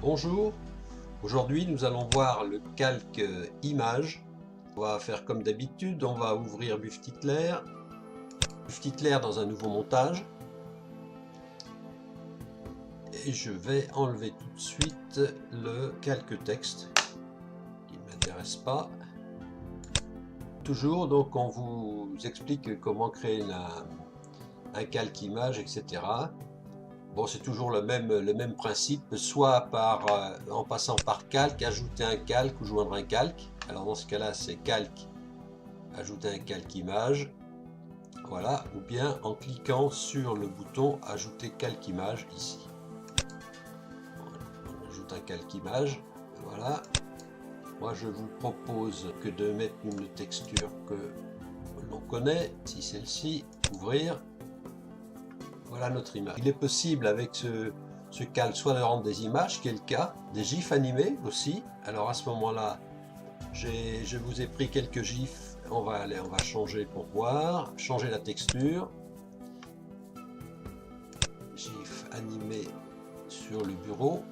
Bonjour, aujourd'hui nous allons voir le calque image. On va faire comme d'habitude, on va ouvrir Bufftittler dans un nouveau montage. Et je vais enlever tout de suite le calque texte qui ne m'intéresse pas. Toujours, donc on vous explique comment créer un calque image, etc. Bon, c'est toujours le même principe, soit en passant par calque, ajouter un calque ou joindre un calque. Alors dans ce cas-là, c'est calque, ajouter un calque image. Voilà, ou bien en cliquant sur le bouton ajouter calque image ici. On ajoute un calque image, voilà. Moi je vous propose que de mettre une texture que l'on connaît, si celle-ci, ouvrir. Voilà notre image. Il est possible avec ce calque soit de rendre des images, ce qui est le cas, des gifs animés aussi. Alors à ce moment-là, je vous ai pris quelques gifs. On va changer pour voir, changer la texture. Gif animé sur le bureau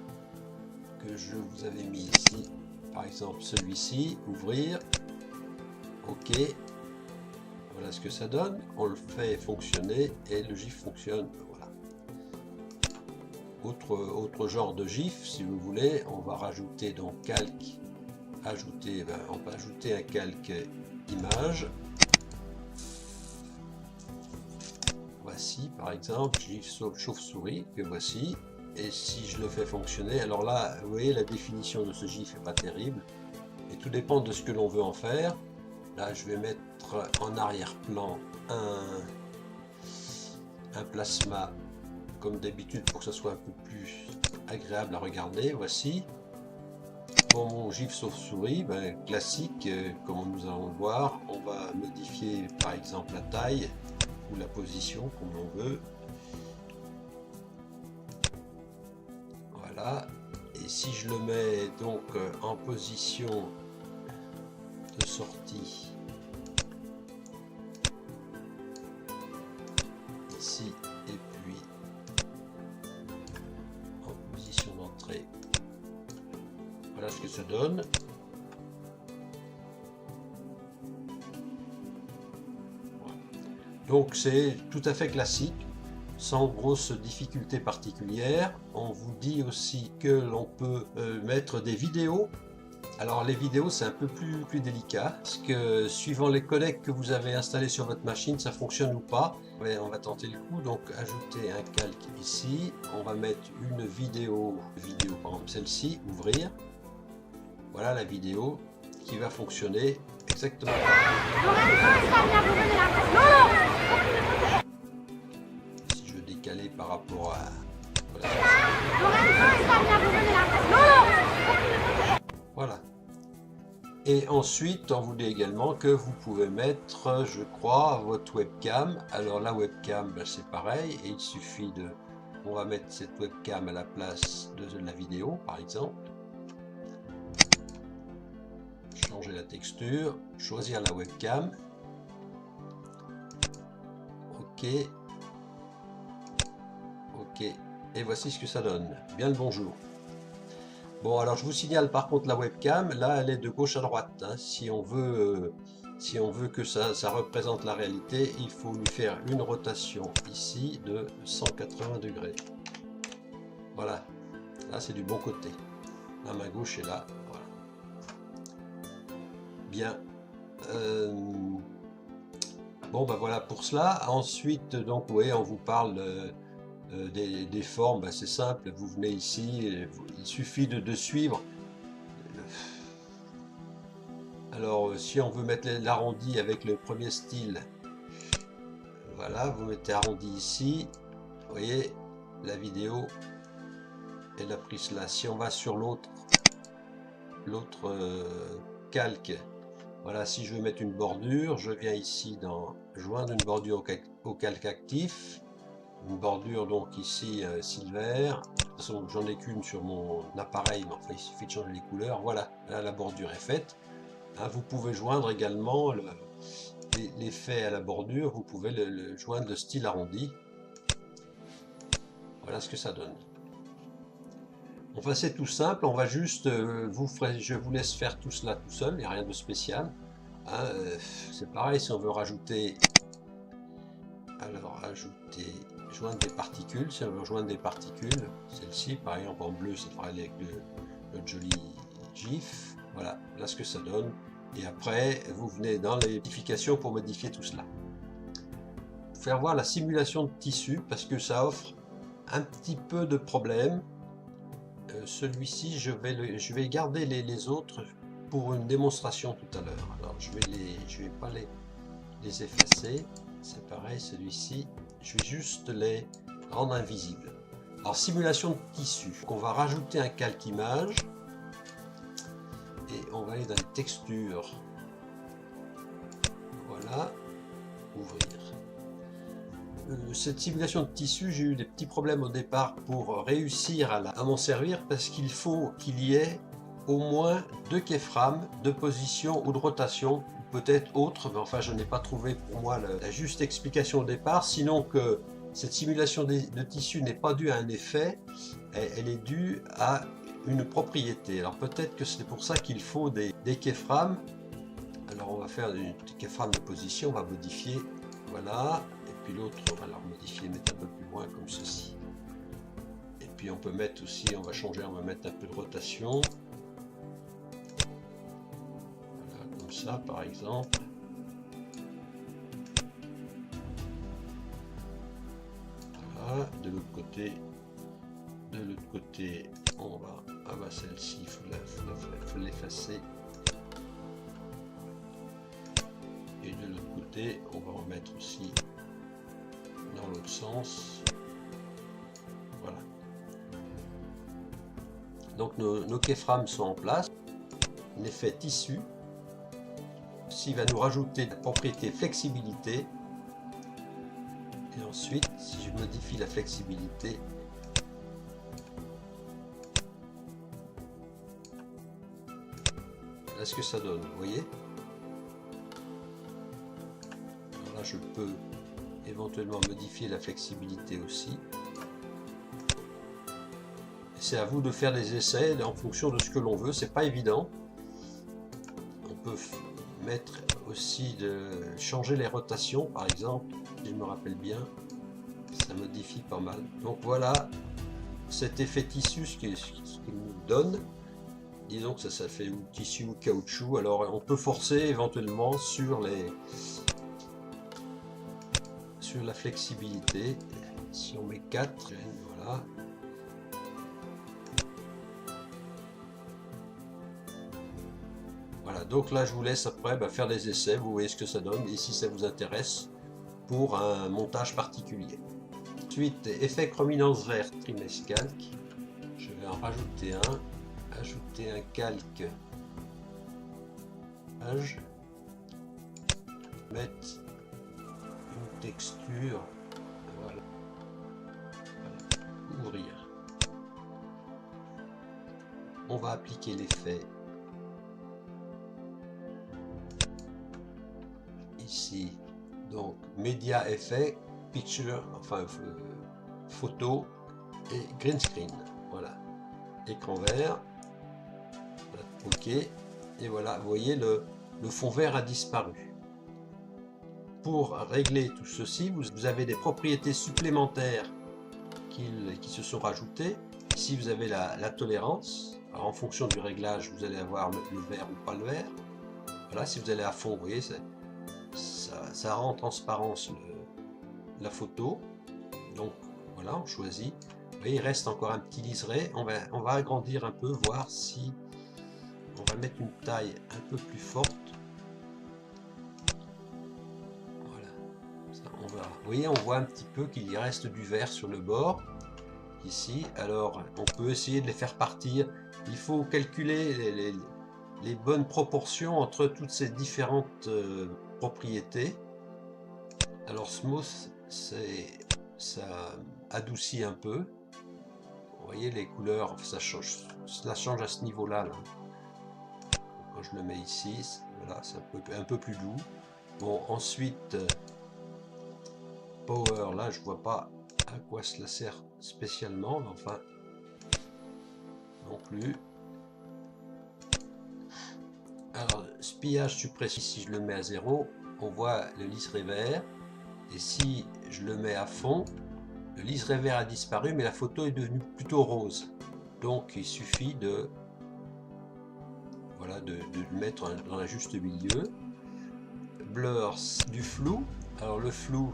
que je vous avais mis ici. Par exemple celui-ci, ouvrir. OK. Voilà ce que ça donne. On le fait fonctionner et le gif fonctionne. Voilà. Autre genre de gif, si vous voulez, on va rajouter donc calque. On va ajouter un calque image. Voici par exemple gif chauve-souris que voici. Et si je le fais fonctionner, alors là, vous voyez, la définition de ce gif n'est pas terrible. Et tout dépend de ce que l'on veut en faire. Là, je vais mettre en arrière-plan un plasma, comme d'habitude, pour que ça soit un peu plus agréable à regarder. Voici. Pour mon gif chauve-souris, classique, comme nous allons le voir, on va modifier par exemple la taille ou la position, comme l'on veut. Voilà. Et si je le mets donc en position de sortie ici et puis en position d'entrée, voilà ce que ça donne. Donc c'est tout à fait classique, sans grosse difficulté particulière. On vous dit aussi que l'on peut mettre des vidéos. Alors les vidéos c'est un peu plus délicat, parce que suivant les codecs que vous avez installés sur votre machine, ça fonctionne ou pas. Ouais, on va tenter le coup, donc ajouter un calque ici, on va mettre une vidéo par exemple celle-ci, ouvrir. Voilà la vidéo qui va fonctionner exactement. Si je veux décaler par rapport à... Voilà. Et ensuite, on vous dit également que vous pouvez mettre, je crois, votre webcam. Alors la webcam, c'est pareil, et il suffit de... On va mettre cette webcam à la place de la vidéo, par exemple. Changer la texture, choisir la webcam. OK. OK. Et voici ce que ça donne. Bien le bonjour. Bon, alors je vous signale par contre la webcam, là elle est de gauche à droite. Hein. Si on veut que ça représente la réalité, il faut lui faire une rotation ici de 180 degrés. Voilà, là c'est du bon côté. La main gauche est là. Voilà. Bien. Bon, voilà pour cela. Ensuite, donc, oui, on vous parle des formes. C'est simple, vous venez ici, il suffit de suivre. Alors, si on veut mettre l'arrondi avec le premier style, voilà, vous mettez arrondi ici. Vous voyez, la vidéo, elle a pris cela. Si on va sur l'autre calque, Voilà, si je veux mettre une bordure, je viens ici dans joindre une bordure au calque actif. Une bordure donc ici silver. De toute façon, j'en ai qu'une sur mon appareil, mais enfin il suffit de changer les couleurs. Voilà, là la bordure est faite. Hein, vous pouvez joindre également l'effet à la bordure, vous pouvez le joindre de style arrondi. Voilà ce que ça donne. Enfin, c'est tout simple, on va juste, je vous laisse faire tout cela tout seul, il n'y a rien de spécial. Hein, c'est pareil, si on veut rajouter, alors ajouter, joindre des particules, si on veut joindre des particules, celle-ci par exemple en bleu, ça fera avec le joli GIF, voilà ce que ça donne. Et après, vous venez dans les modifications pour modifier tout cela. Faire voir la simulation de tissu, parce que ça offre un petit peu de problème. Celui-ci, je vais garder les autres pour une démonstration tout à l'heure. Alors, je vais pas les effacer. C'est pareil, celui-ci, je vais juste les rendre invisibles. Alors, simulation de tissu. Donc, on va rajouter un calque image et on va aller dans les textures. Voilà, ouvrir. Cette simulation de tissu, j'ai eu des petits problèmes au départ pour réussir à m'en servir parce qu'il faut qu'il y ait au moins 2 keyframes de position ou de rotation, peut-être autre, mais enfin je n'ai pas trouvé pour moi la juste explication au départ, sinon que cette simulation de tissu n'est pas due à un effet, elle est due à une propriété. Alors peut-être que c'est pour ça qu'il faut des keyframes. Alors on va faire des keyframes de position, on va modifier, voilà. Et puis l'autre, on va la modifier, mettre un peu plus loin comme ceci. Et puis on peut mettre aussi, on va changer, on va mettre un peu de rotation. Voilà, comme ça par exemple. Voilà, de l'autre côté, on va, ah bah celle-ci, il faut l'effacer. Et de l'autre côté, on va remettre aussi dans l'autre sens. Voilà. Donc nos keyframes sont en place. L'effet tissu. Ici, il va nous rajouter la propriété flexibilité. Et ensuite, si je modifie la flexibilité, voilà ce que ça donne, vous voyez. Alors là, je peux éventuellement modifier la flexibilité aussi. C'est à vous de faire des essais en fonction de ce que l'on veut, c'est pas évident. On peut mettre aussi changer les rotations par exemple, si je me rappelle bien, ça modifie pas mal. Donc voilà cet effet tissu, ce qu'il nous donne. Disons que ça fait ou tissu ou caoutchouc, alors on peut forcer éventuellement sur la flexibilité. Si on met 4, voilà. Voilà, donc là je vous laisse après faire des essais, vous voyez ce que ça donne, et si ça vous intéresse pour un montage particulier. Ensuite, effet chrominance verte, trimestre calque. Je vais en rajouter ajouter un calque, mettre une texture, voilà. Ouvrir. On va appliquer l'effet ici, donc média effet, picture, enfin photo et green screen, voilà, écran vert, voilà. Ok, et voilà, vous voyez le fond vert a disparu. Pour régler tout ceci, vous avez des propriétés supplémentaires qui se sont rajoutées. Ici vous avez la tolérance. Alors, en fonction du réglage, vous allez avoir le vert ou pas le vert. Voilà, si vous allez à fond, vous voyez, ça rend en transparence la photo. Donc voilà, on choisit. Vous voyez, il reste encore un petit liseré. On va agrandir un peu, voir si on va mettre une taille un peu plus forte. Voilà. Ça, vous voyez, on voit un petit peu qu'il y reste du vert sur le bord. Ici, alors on peut essayer de les faire partir. Il faut calculer les bonnes proportions entre toutes ces différentes propriétés. Alors Smooth, ça adoucit un peu. Vous voyez les couleurs, ça change à ce niveau-là. Là. Quand je le mets ici, voilà, c'est un peu plus doux. Bon, ensuite, Power, là, je vois pas à quoi cela sert spécialement, mais enfin, non plus. Alors, Spiage suppressif, si je le mets à 0, on voit le liseré vert. Et si je le mets à fond, le liseré vert a disparu, mais la photo est devenue plutôt rose. Donc, il suffit de, voilà, de le mettre dans la juste milieu. Blur, du flou. Alors, le flou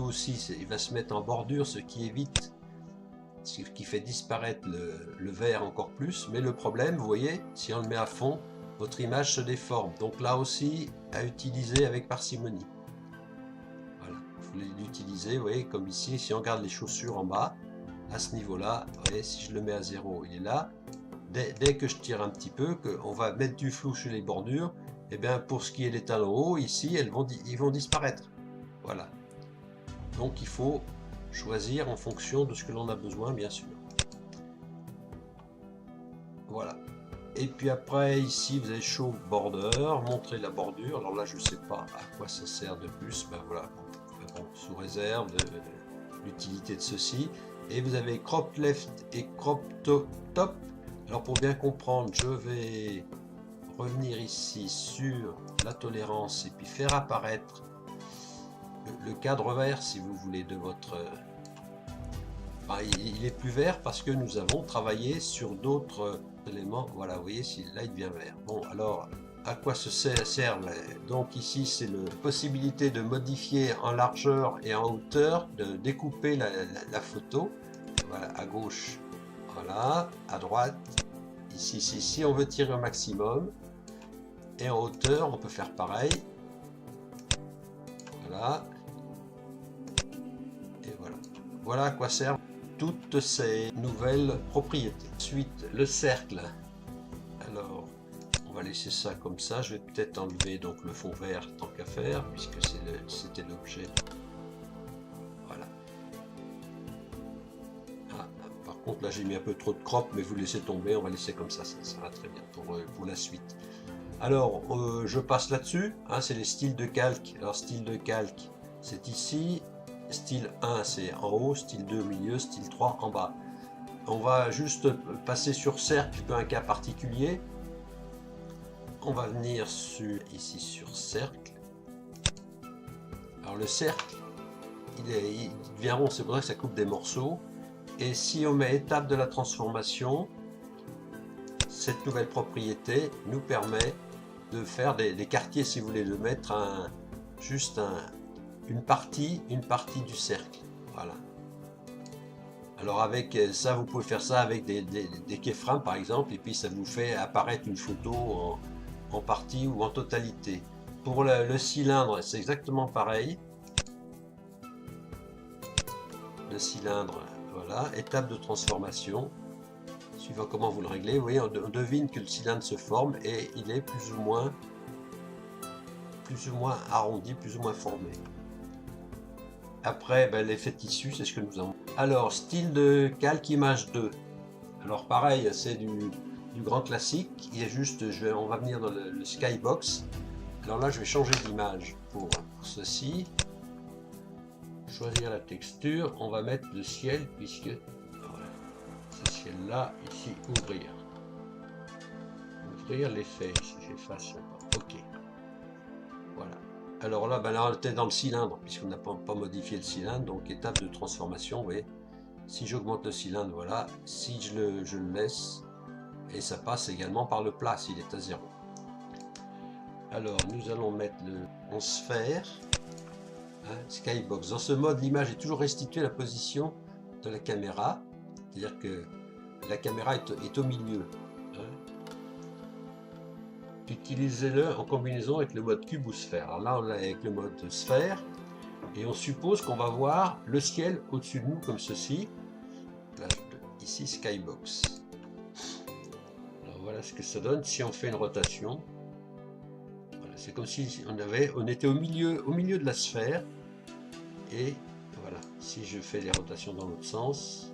aussi, il va se mettre en bordure, ce qui évite, ce qui fait disparaître le vert encore plus. Mais le problème, vous voyez, si on le met à fond, votre image se déforme. Donc là aussi, à utiliser avec parcimonie. Voilà, il faut l'utiliser, vous voyez, comme ici, si on regarde les chaussures en bas, à ce niveau-là, vous voyez, si je le mets à 0, il est là. Dès que je tire un petit peu, qu'on va mettre du flou sur les bordures, et bien pour ce qui est des talons hauts, ici, ils vont disparaître. Voilà. Donc il faut choisir en fonction de ce que l'on a besoin, bien sûr. Voilà. Et puis après, ici, vous avez Show Border, montrer la bordure. Alors là, je ne sais pas à quoi ça sert de plus. Ben voilà, bon, sous réserve de l'utilité de ceci. Et vous avez Crop Left et Crop Top. Alors pour bien comprendre, je vais revenir ici sur la tolérance et puis faire apparaître le cadre vert, si vous voulez, de votre... Enfin, il est plus vert parce que nous avons travaillé sur d'autres éléments. Voilà, vous voyez, là il devient vert. Bon, alors, à quoi se sert donc ici, c'est la possibilité de modifier en largeur et en hauteur, de découper la photo. Voilà, à gauche, voilà, à droite, ici, si on veut tirer au maximum. Et en hauteur, on peut faire pareil. Voilà. Et voilà. Voilà à quoi servent toutes ces nouvelles propriétés. Ensuite, le cercle. Alors, on va laisser ça comme ça. Je vais peut-être enlever donc le fond vert tant qu'à faire, puisque c'était l'objet. Voilà. Ah, par contre, là, j'ai mis un peu trop de crop, mais vous laissez tomber. On va laisser comme ça va très bien pour la suite. Alors, je passe là-dessus. Hein, c'est les styles de calque. Alors, style de calque, c'est ici. Style 1, c'est en haut. Style 2, au milieu. Style 3, en bas. On va juste passer sur cercle, un cas particulier. On va venir ici sur cercle. Alors, le cercle, il devient rond. C'est pour ça que ça coupe des morceaux. Et si on met étape de la transformation, cette nouvelle propriété nous permet de faire des quartiers, si vous voulez, de mettre une partie du cercle. Voilà. Alors avec ça, vous pouvez faire ça avec des keyframes par exemple, et puis ça vous fait apparaître une photo en partie ou en totalité. Pour le cylindre, c'est exactement pareil. Le cylindre, voilà, étape de transformation. Suivant comment vous le réglez, vous voyez, on devine que le cylindre se forme et il est plus ou moins arrondi, plus ou moins formé. Après, ben, l'effet tissu, c'est ce que nous avons. Alors, style de calque image 2. Alors pareil, c'est du grand classique. Il est juste, on va venir dans le skybox. Alors là, je vais changer d'image pour ceci. Choisir la texture. On va mettre le ciel puisque ce ciel-là, ici, ouvrir. Ouvrir l'effet, si j'efface pas. OK. Voilà. Alors là, ben là, on était dans le cylindre, puisqu'on n'a pas modifié le cylindre, donc étape de transformation, vous voyez. Si j'augmente le cylindre, voilà. Si je le laisse, et ça passe également par le plat, s'il est à 0. Alors, nous allons mettre en sphère, hein, skybox. Dans ce mode, l'image est toujours restituée à la position de la caméra, c'est-à-dire que la caméra est au milieu. Hein. Utilisez-le en combinaison avec le mode cube ou sphère. Alors là, on est avec le mode sphère, et on suppose qu'on va voir le ciel au-dessus de nous, comme ceci. Là, ici, skybox. Alors Voilà ce que ça donne si on fait une rotation. Voilà, c'est comme si on était au milieu de la sphère. Et voilà, si je fais les rotations dans l'autre sens,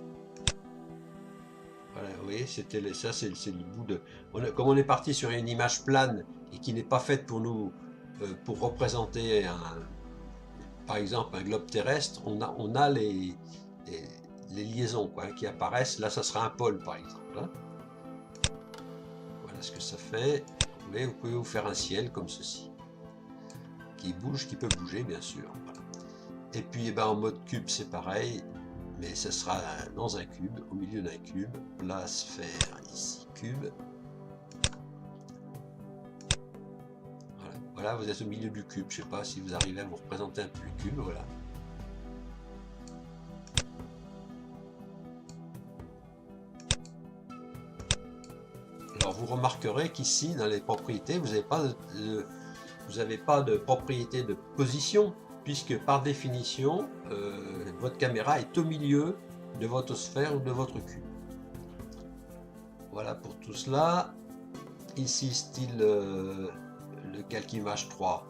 voilà, vous voyez, ça c'est le bout de... comme on est parti sur une image plane et qui n'est pas faite pour nous, pour représenter par exemple un globe terrestre, on a les liaisons quoi, qui apparaissent. Là, ça sera un pôle par exemple. Hein. Voilà ce que ça fait. Mais vous pouvez vous faire un ciel comme ceci, qui bouge, qui peut bouger bien sûr. Voilà. Et puis eh ben, en mode cube c'est pareil, mais ça sera dans un cube, au milieu d'un cube, la sphère ici, cube. Voilà. Voilà, vous êtes au milieu du cube, je ne sais pas si vous arrivez à vous représenter un peu le cube, voilà. Alors vous remarquerez qu'ici, dans les propriétés, vous n'avez pas de propriété de position, puisque par définition, votre caméra est au milieu de votre sphère ou de votre cube. Voilà pour tout cela. Ici, style le Calc-Image 3.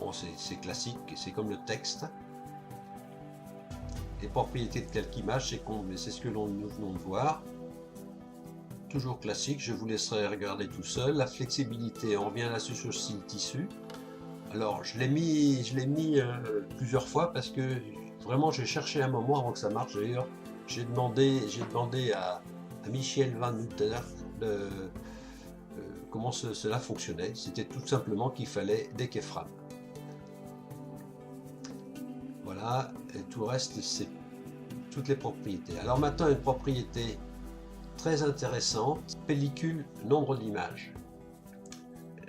Bon, c'est classique, c'est comme le texte. Les propriétés de Calc-Image, c'est ce que nous venons de voir. Toujours classique, je vous laisserai regarder tout seul. La flexibilité, on revient là-dessus sur le tissu. Alors, je l'ai mis plusieurs fois parce que vraiment, j'ai cherché un moment avant que ça marche. D'ailleurs, j'ai demandé à Michel Van Nutter comment cela fonctionnait. C'était tout simplement qu'il fallait des keyframes. Voilà, et tout le reste, c'est toutes les propriétés. Alors maintenant, une propriété très intéressante, pellicule, nombre d'images.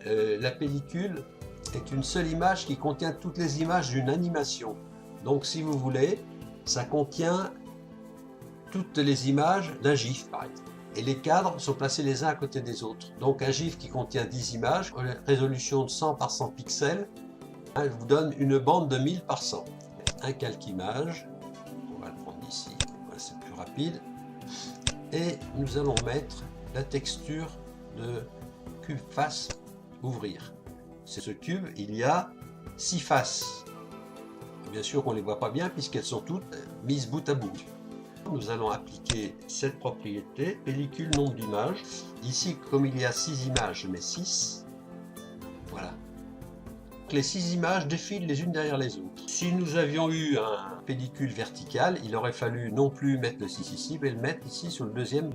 La pellicule est une seule image qui contient toutes les images d'une animation. Donc si vous voulez, ça contient toutes les images d'un GIF par exemple. Et les cadres sont placés les uns à côté des autres. Donc un GIF qui contient 10 images, résolution de 100 par 100 pixels, vous donne une bande de 1000 par 100. Un calque-image, on va le prendre ici, voilà, c'est plus rapide. Et nous allons mettre la texture de cube face ouvrir. C'est ce cube, il y a 6 faces. Bien sûr qu'on ne les voit pas bien puisqu'elles sont toutes mises bout à bout. Nous allons appliquer cette propriété, pellicule nombre d'images. Ici, comme il y a 6 images, je mets 6. Voilà. Les 6 images défilent les unes derrière les autres. Si nous avions eu un pellicule verticale, il aurait fallu non plus mettre le 6 ici, mais le mettre ici sur le deuxième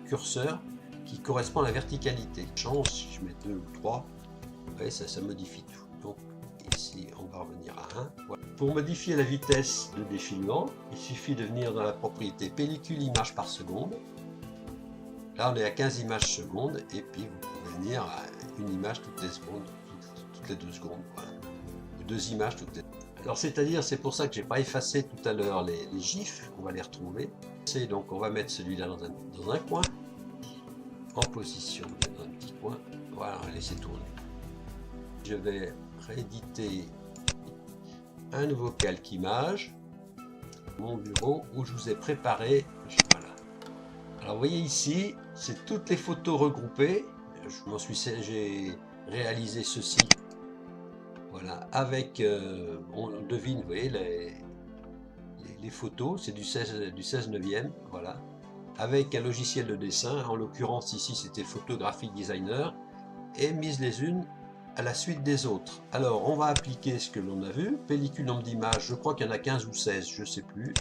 curseur qui correspond à la verticalité. Change, si je mets 2 ou 3, vous voyez, ça modifie tout. Donc ici, on va revenir à 1. Voilà. Pour modifier la vitesse de défilement, il suffit de venir dans la propriété pellicule image par seconde. Là, on est à 15 images secondes, et puis vous pouvez venir à une image toutes les secondes. Les 2 secondes, voilà. 2 images toutes les... Alors c'est-à-dire, c'est pour ça que j'ai pas effacé tout à l'heure les gifs, on va les retrouver. Donc on va mettre celui-là dans un coin, en position dans un petit coin, voilà, on va laisser tourner. Je vais rééditer un nouveau calque-image, mon bureau où je vous ai préparé, voilà. Alors vous voyez ici, c'est toutes les photos regroupées, j'ai réalisé ceci. Voilà, avec, on devine, vous voyez, les photos, c'est du 16 neuvième, voilà, avec un logiciel de dessin, en l'occurrence ici c'était Photographic Designer, et mises les unes à la suite des autres. Alors, on va appliquer ce que l'on a vu, pellicule nombre d'images, je crois qu'il y en a 15 ou 16, je ne sais plus,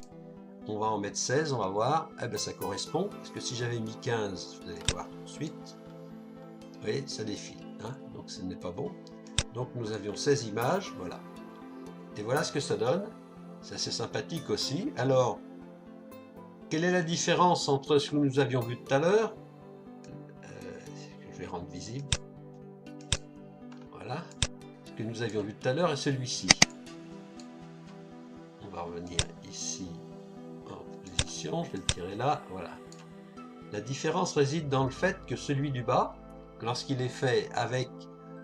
on va en mettre 16, on va voir, eh ben ça correspond, parce que si j'avais mis 15, vous allez voir tout de suite, vous voyez, ça défile, hein, donc ce n'est pas bon. Donc nous avions 16 images, voilà. Et voilà ce que ça donne. C'est assez sympathique aussi. Alors, quelle est la différence entre ce que nous avions vu tout à l'heure, je vais rendre visible. Voilà. Ce que nous avions vu tout à l'heure et celui-ci. On va revenir ici en position. Je vais le tirer là. Voilà. La différence réside dans le fait que celui du bas, lorsqu'il est fait avec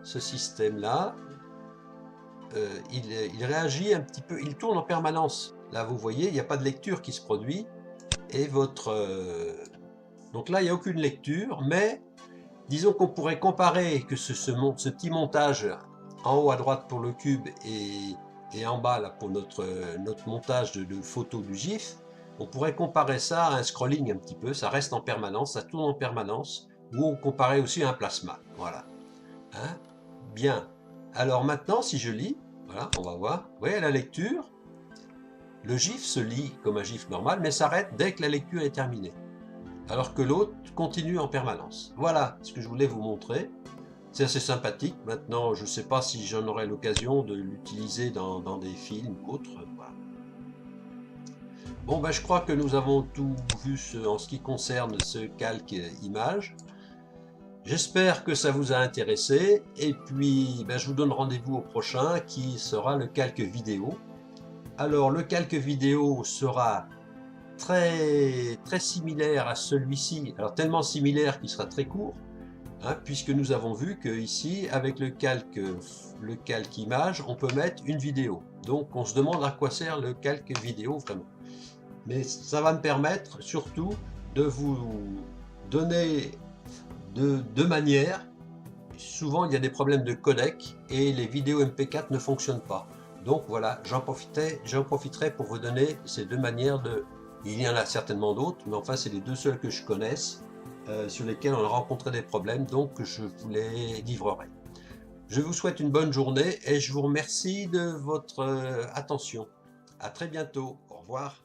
ce système-là, il réagit un petit peu, il tourne en permanence. Là, vous voyez, il n'y a pas de lecture qui se produit. Et donc là, il n'y a aucune lecture, mais Disons qu'on pourrait comparer que ce petit montage en haut à droite pour le cube et en bas là, pour notre montage de photo du GIF. On pourrait comparer ça à un scrolling un petit peu, ça reste en permanence, ça tourne en permanence, ou on comparait aussi à un plasma. Voilà. Hein? Bien. Alors maintenant, si je lis, voilà, on va voir. Vous voyez la lecture, le GIF se lit comme un GIF normal, mais s'arrête dès que la lecture est terminée. Alors que l'autre continue en permanence. Voilà ce que je voulais vous montrer. C'est assez sympathique. Maintenant, je ne sais pas si j'en aurai l'occasion de l'utiliser dans des films ou autres. Voilà. Bon, ben, je crois que nous avons tout vu en ce qui concerne ce calque image. J'espère que ça vous a intéressé. Et puis, ben, je vous donne rendez-vous au prochain qui sera le calque vidéo. Alors, le calque vidéo sera très similaire à celui-ci. Alors, tellement similaire qu'il sera très court. Hein, puisque nous avons vu que ici, avec le calque image, on peut mettre une vidéo. Donc on se demande à quoi sert le calque vidéo vraiment. Mais ça va me permettre surtout de vous donner deux manières. Souvent il y a des problèmes de codec et les vidéos MP4 ne fonctionnent pas. Donc voilà, j'en profiterai pour vous donner ces deux manières de... Il y en a certainement d'autres, mais enfin c'est les deux seules que je connaisse. Sur lesquels on a rencontré des problèmes, donc je vous les livrerai. Je vous souhaite une bonne journée et je vous remercie de votre attention. À très bientôt. Au revoir.